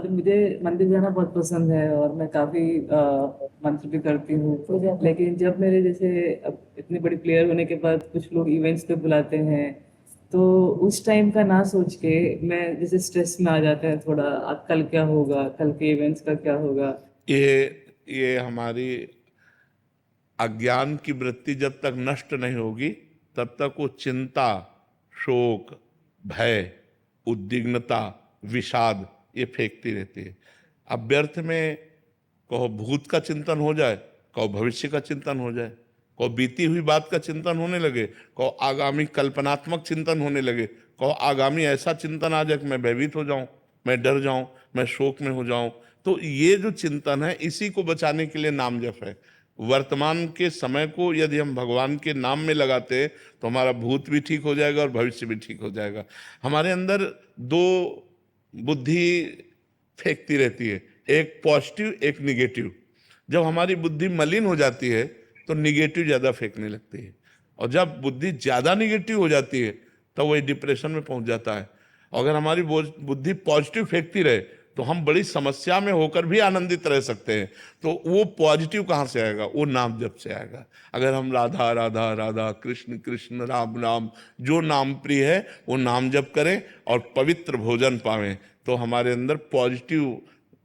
मुझे मंदिर जाना बहुत पसंद है और मैं काफी मंत्र भी करती हूँ। लेकिन जब मेरे जैसे अब इतनी बड़ी प्लेयर होने के बाद कुछ लोग इवेंट्स पे बुलाते हैं, तो उस टाइम का ना सोच के मैं जैसे स्ट्रेस में आ जाता है थोड़ा, कल क्या होगा, कल के इवेंट्स का क्या होगा। ये हमारी अज्ञान की वृत्ति जब तक नष्ट नहीं होगी तब तक वो चिंता, शोक, भय, उद्विग्नता, विषाद ये फेंकती रहती है। अब व्यर्थ में कहो भूत का चिंतन हो जाए, कहो भविष्य का चिंतन हो जाए, कहो बीती हुई बात का चिंतन होने लगे, कहो आगामी कल्पनात्मक चिंतन होने लगे, कहो आगामी ऐसा चिंतन आ जाए कि मैं भयभीत हो जाऊं, मैं डर जाऊं, मैं शोक में हो जाऊं। तो ये जो चिंतन है इसी को बचाने के लिए नाम जप है। वर्तमान के समय को यदि हम भगवान के नाम में लगाते हैं तो हमारा भूत भी ठीक हो जाएगा और भविष्य भी ठीक हो जाएगा। हमारे अंदर दो बुद्धि फेंकती रहती है, एक पॉजिटिव एक निगेटिव। जब हमारी बुद्धि मलिन हो जाती है तो निगेटिव ज्यादा फेंकने लगती है, और जब बुद्धि ज्यादा निगेटिव हो जाती है तब वही डिप्रेशन में पहुंच जाता है। अगर हमारी बुद्धि पॉजिटिव फेंकती रहे तो हम बड़ी समस्या में होकर भी आनंदित रह सकते हैं। तो वो पॉजिटिव कहाँ से आएगा? वो नाम जप से आएगा। अगर हम राधा राधा राधा, कृष्ण कृष्ण, राम राम, जो नाम प्रिय है वो नाम जप करें और पवित्र भोजन पावें तो हमारे अंदर पॉजिटिव,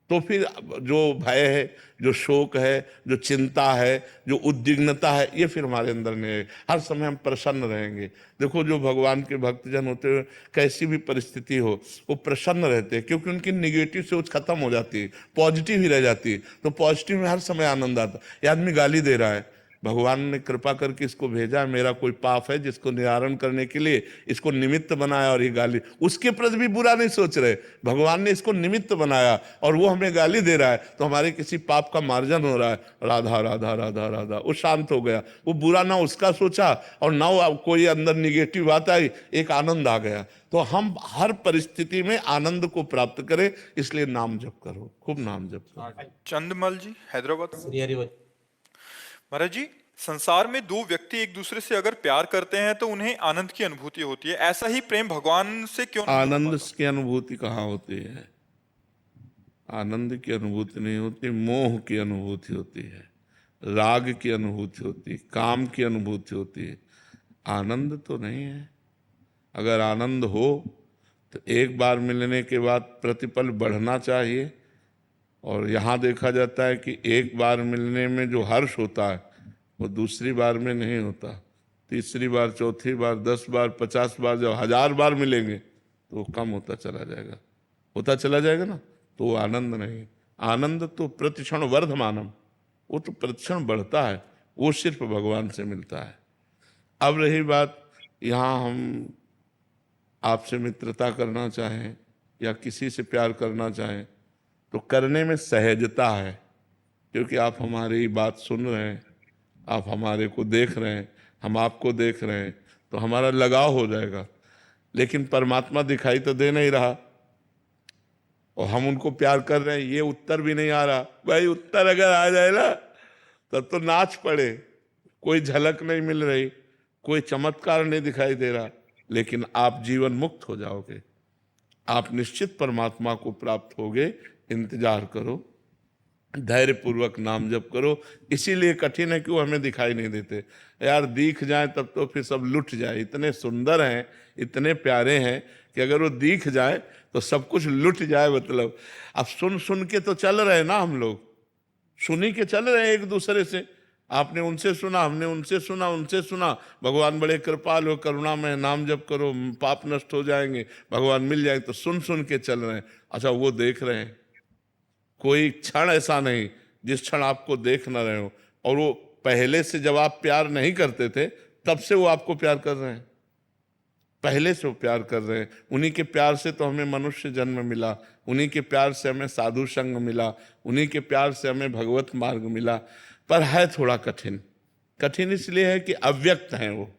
तो फिर जो भय है, जो शोक है, जो चिंता है, जो उद्विग्नता है, ये फिर हमारे अंदर नहीं है। हर समय हम प्रसन्न रहेंगे। देखो जो भगवान के भक्तजन होते हुए कैसी भी परिस्थिति हो वो प्रसन्न रहते हैं, क्योंकि उनकी निगेटिव सोच खत्म हो जाती है, पॉजिटिव ही रह जाती है। तो पॉजिटिव में हर समय आनंद आता है। ये आदमी गाली दे रहा है, भगवान ने कृपा करके इसको भेजा है, मेरा कोई पाप है जिसको निवारण करने के लिए इसको निमित्त बनाया, और ये गाली, उसके प्रति भी बुरा नहीं सोच रहे, भगवान ने इसको निमित्त बनाया और वो हमें गाली दे रहा है तो हमारे किसी पाप का मार्जन हो रहा है। राधा राधा राधा राधा, वो शांत हो गया, वो बुरा ना उसका सोचा और ना कोई अंदर निगेटिव बात आई, एक आनंद आ गया। तो हम हर परिस्थिति में आनंद को प्राप्त करें, इसलिए नाम जप करो, खूब नाम जप करो। चंदमल जी, हैदराबाद से। हरी हरी बोल। महाराज जी, संसार में दो व्यक्ति एक दूसरे से अगर प्यार करते हैं तो उन्हें आनंद की अनुभूति होती है, ऐसा ही प्रेम भगवान से क्यों नहीं हो आनंद पाता? की अनुभूति कहाँ होती है? आनंद की अनुभूति नहीं होती, मोह की अनुभूति होती है, राग की अनुभूति होती है, काम की अनुभूति होती है। आनंद तो नहीं है। अगर आनंद हो तो एक बार मिलने के बाद प्रतिपल बढ़ना चाहिए। और यहाँ देखा जाता है कि एक बार मिलने में जो हर्ष होता है वो दूसरी बार में नहीं होता। तीसरी बार, चौथी बार, 10 बार, 50 बार, जब 1000 बार मिलेंगे तो वो कम होता चला जाएगा, होता चला जाएगा ना। तो वो आनंद नहीं। आनंद तो प्रतिक्षण वर्धमानम, वो तो प्रतिक्षण बढ़ता है, वो सिर्फ भगवान से मिलता है। अब रही बात, यहाँ हम आपसे मित्रता करना चाहें या किसी से प्यार करना चाहें तो करने में सहजता है, क्योंकि आप हमारी बात सुन रहे हैं, आप हमारे को देख रहे हैं, हम आपको देख रहे हैं, तो हमारा लगाव हो जाएगा। लेकिन परमात्मा दिखाई तो दे नहीं रहा और हम उनको प्यार कर रहे हैं, ये उत्तर भी नहीं आ रहा। भाई उत्तर अगर आ जाए ना तब तो नाच पड़े। कोई झलक नहीं मिल रही, कोई चमत्कार नहीं दिखाई दे रहा, लेकिन आप जीवन मुक्त हो जाओगे, आप निश्चित परमात्मा को प्राप्त होगे। इंतजार करो, धैर्य पूर्वक नाम जप करो। इसीलिए कठिन है कि वो हमें दिखाई नहीं देते। यार दिख जाए तब तो फिर सब लुट जाए, इतने सुंदर हैं, इतने प्यारे हैं कि अगर वो दिख जाए तो सब कुछ लुट जाए। मतलब अब सुन सुन के तो चल रहे हैं ना, हम लोग सुनी के चल रहे हैं एक दूसरे से। आपने उनसे सुना, हमने उनसे सुना, उनसे सुना, भगवान बड़े कृपाल हो, करुणा में, नाम जप करो, पाप नष्ट हो जाएंगे, भगवान मिल जाएंगे, तो सुन सुन के चल रहे हैं। अच्छा वो देख रहे हैं, कोई क्षण ऐसा नहीं जिस क्षण आपको देख न रहे हो। और वो पहले से जब आप प्यार नहीं करते थे तब से वो आपको प्यार कर रहे हैं, पहले से वो प्यार कर रहे हैं। उन्हीं के प्यार से तो हमें मनुष्य जन्म मिला, उन्हीं के प्यार से हमें साधु संग मिला, उन्हीं के प्यार से हमें भगवत मार्ग मिला। पर है थोड़ा कठिन। कठिन इसलिए है कि अव्यक्त हैं वो,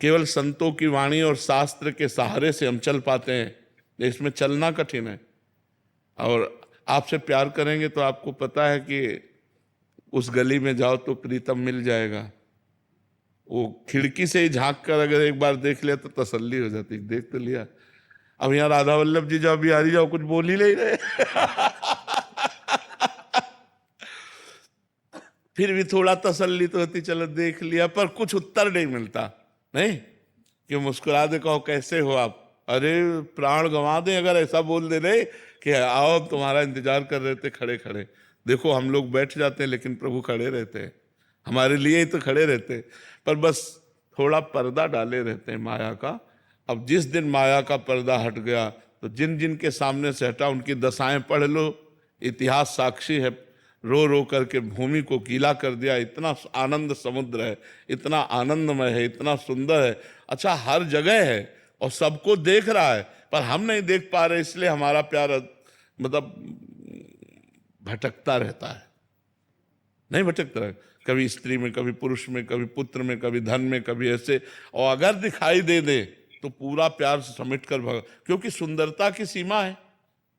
केवल संतों की वाणी और शास्त्र के सहारे से हम चल पाते हैं, इसमें चलना कठिन है। और आपसे प्यार करेंगे तो आपको पता है कि उस गली में जाओ तो प्रीतम मिल जाएगा। वो खिड़की से ही झांक कर अगर एक बार देख लिया तो तसल्ली हो जाती, देख तो लिया। अब यहाँ राधा वल्लभ जी जाओ, बिहारी जाओ, कुछ बोल ही नहीं रहे। फिर भी थोड़ा तसल्ली तो होती, चलो देख लिया, पर कुछ उत्तर नहीं मिलता। नहीं कि मुस्कुरा दे, कहो कैसे हो आप, अरे प्राण गंवा दें अगर ऐसा बोल दे रहे कि आओ तुम्हारा इंतजार कर रहे थे खड़े खड़े। देखो हम लोग बैठ जाते हैं लेकिन प्रभु खड़े रहते हैं, हमारे लिए ही तो खड़े रहते हैं, पर बस थोड़ा पर्दा डाले रहते हैं माया का। अब जिस दिन माया का पर्दा हट गया तो जिन जिन के सामने से हटा उनकी दशाएं पढ़ लो, इतिहास साक्षी है, रो रो करके भूमि को गीला कर दिया। इतना आनंद समुद्र है, इतना आनंदमय है, इतना सुंदर है। अच्छा हर जगह है और सबको देख रहा है, पर हम नहीं देख पा रहे, इसलिए हमारा प्यार मतलब भटकता रहता है। नहीं भटकता रहे, कभी स्त्री में, कभी पुरुष में, कभी पुत्र में, कभी धन में, कभी ऐसे। और अगर दिखाई दे दे तो पूरा प्यार से समेट कर क्योंकि सुंदरता की सीमा है,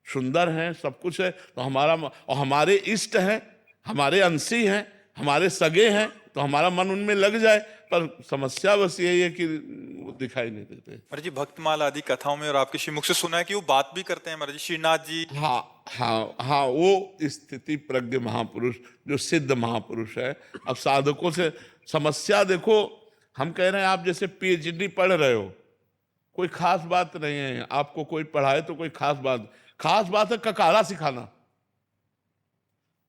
सुंदर हैं, सब कुछ है, तो हमारा और हमारे इष्ट हैं, हमारे अंशी हैं, हमारे सगे हैं, तो हमारा मन उनमें लग जाए। पर समस्या बस यही है कि वो दिखाई नहीं देते। महाराज जी भक्तमाल आदि कथाओं में और आपके श्रीमुख से सुना है कि वो बात भी करते हैं महाराज जी, श्रीनाथ जी। हाँ हाँ हाँ, वो स्थिति प्रज्ञ महापुरुष जो सिद्ध महापुरुष है। अब साधकों से समस्या देखो, हम कह रहे हैं आप जैसे पीएचडी पढ़ रहे हो, कोई खास बात नहीं है, आपको कोई पढ़ाए तो कोई खास बात है ककारा सिखाना।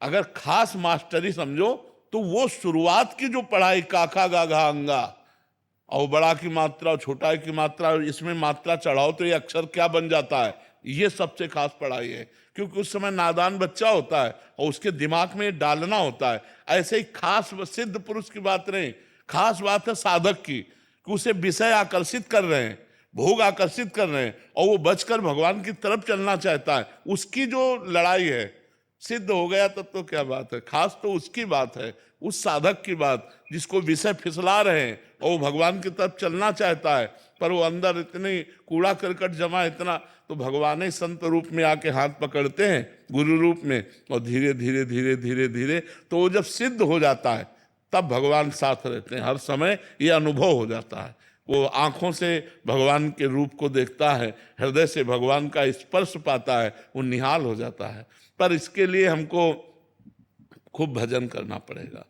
अगर खास मास्टरी समझो तो वो शुरुआत की जो पढ़ाई काका गाघा अंगा और बड़ा की मात्रा और छोटा की मात्रा, इसमें मात्रा चढ़ाओ तो ये अक्षर क्या बन जाता है, ये सबसे खास पढ़ाई है। क्योंकि उस समय नादान बच्चा होता है और उसके दिमाग में डालना होता है। ऐसे ही खास सिद्ध पुरुष की बात नहीं, खास बात है साधक की, कि उसे विषय आकर्षित कर रहे हैं, भोग आकर्षित कर रहे हैं और वो बचकर भगवान की तरफ चलना चाहता है। उसकी जो लड़ाई है, सिद्ध हो गया तब तो क्या बात है, खास तो उसकी बात है, उस साधक की बात जिसको विषय फिसला रहे हैं और वो भगवान की तरफ चलना चाहता है, पर वो अंदर इतनी कूड़ा करकट जमा इतना, तो भगवान ही संत रूप में आके हाथ पकड़ते हैं गुरु रूप में, और धीरे धीरे धीरे धीरे धीरे तो वो जब सिद्ध हो जाता है तब भगवान साथ रहते हैं हर समय। ये अनुभव हो जाता है, वो आंखों से भगवान के रूप को देखता है, हृदय से भगवान का स्पर्श पाता है, वो निहाल हो जाता है। पर इसके लिए हमको खूब भजन करना पड़ेगा।